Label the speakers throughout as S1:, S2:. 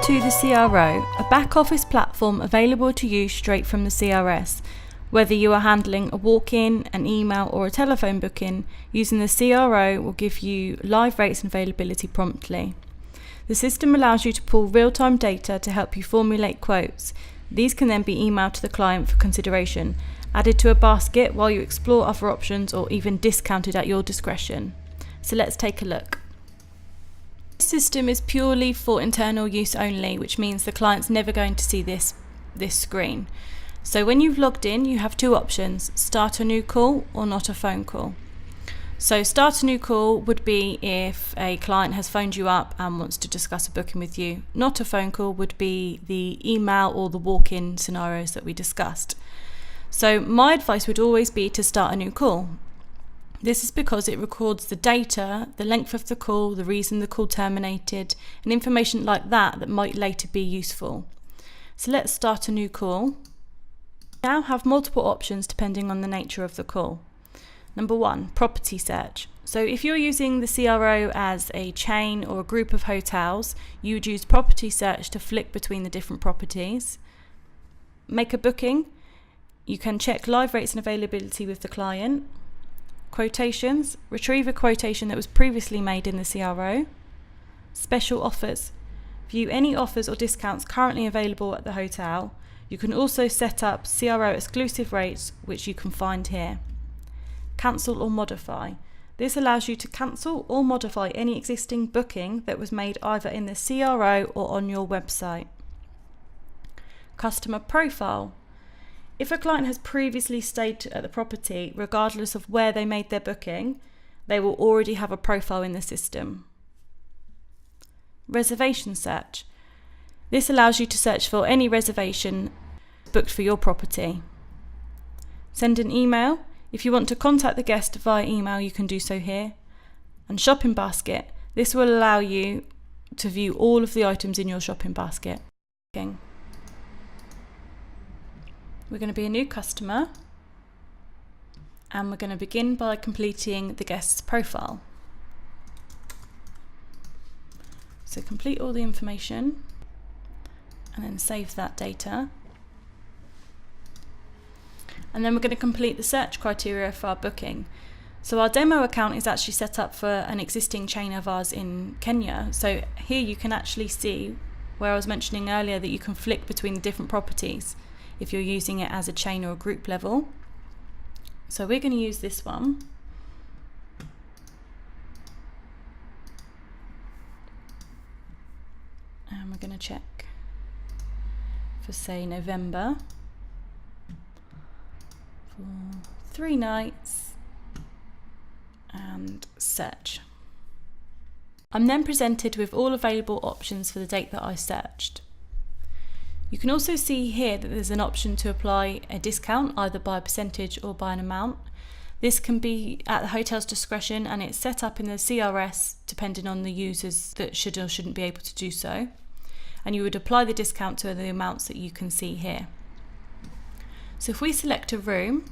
S1: to the CRO, a back office platform available to you straight from the CRS. Whether you are handling a walk-in, an email or a telephone booking, using the CRO will give you live rates and availability promptly. The system allows you to pull real-time data to help you formulate quotes. These can then be emailed to the client for consideration, added to a basket while you explore other options, or even discounted at your discretion. So let's take a look. This system is purely for internal use only, which means the client's never going to see this screen. So when you've logged in, you have two options: start a new call or not a phone call. So start a new call would be if a client has phoned you up and wants to discuss a booking with you. Not a phone call would be the email or the walk-in scenarios that we discussed. So my advice would always be to start a new call. This is because it records the data, the length of the call, the reason the call terminated, and information like that might later be useful. So let's start a new call. Now have multiple options depending on the nature of the call. Number 1, property search. So if you're using the CRO as a chain or a group of hotels, you would use property search to flick between the different properties. Make a booking. You can check live rates and availability with the client. Quotations. Retrieve a quotation that was previously made in the CRO. Special offers. View any offers or discounts currently available at the hotel. You can also set up CRO exclusive rates, which you can find here. Cancel or modify. This allows you to cancel or modify any existing booking that was made either in the CRO or on your website. Customer profile. If a client has previously stayed at the property, regardless of where they made their booking, they will already have a profile in the system. Reservation search. This allows you to search for any reservation booked for your property. Send an email. If you want to contact the guest via email, you can do so here. And shopping basket. This will allow you to view all of the items in your shopping basket. We're going to be a new customer, and we're going to begin by completing the guest's profile. So complete all the information and then save that data. And then we're going to complete the search criteria for our booking. So our demo account is actually set up for an existing chain of ours in Kenya. So here you can actually see where I was mentioning earlier that you can flick between the different properties if you're using it as a chain or a group level. So we're going to use this one. And we're going to check for, say, November. For 3 nights and search. I'm then presented with all available options for the date that I searched. You can also see here that there's an option to apply a discount either by a percentage or by an amount. This can be at the hotel's discretion, and it's set up in the CRS depending on the users that should or shouldn't be able to do so. And you would apply the discount to the amounts that you can see here. So if we select a room,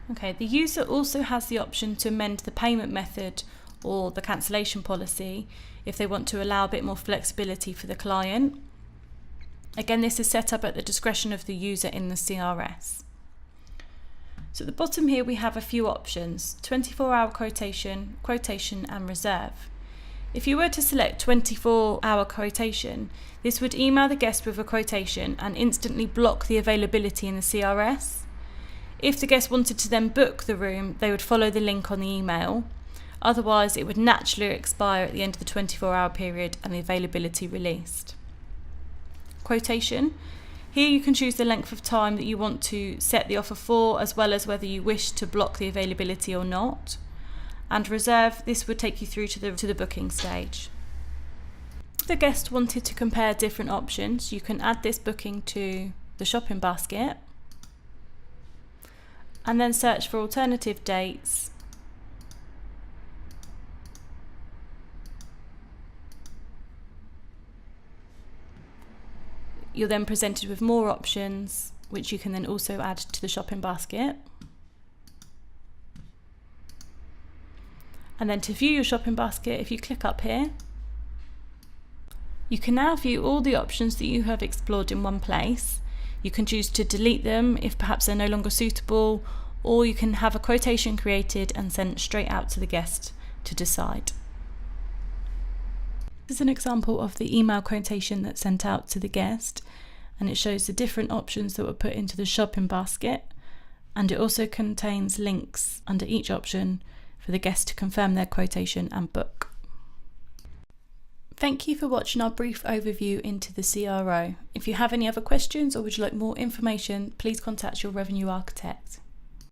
S1: the user also has the option to amend the payment method or the cancellation policy if they want to allow a bit more flexibility for the client. Again, this is set up at the discretion of the user in the CRS. So at the bottom here we have a few options: 24-hour quotation, quotation and reserve. If you were to select 24-hour quotation, this would email the guest with a quotation and instantly block the availability in the CRS. If the guest wanted to then book the room, they would follow the link on the email. Otherwise, it would naturally expire at the end of the 24-hour period and the availability released. Quotation. Here you can choose the length of time that you want to set the offer for, as well as whether you wish to block the availability or not. And reserve, this would take you through to the booking stage. If the guest wanted to compare different options, you can add this booking to the shopping basket and then search for alternative dates . You're then presented with more options, which you can then also add to the shopping basket. And then to view your shopping basket, if you click up here, you can now view all the options that you have explored in one place. You can choose to delete them if perhaps they're no longer suitable, or you can have a quotation created and sent straight out to the guest to decide. This is an example of the email quotation that's sent out to the guest, and it shows the different options that were put into the shopping basket, and it also contains links under each option for the guest to confirm their quotation and book. Thank you for watching our brief overview into the CRO. If you have any other questions or would you like more information, please contact your revenue architect.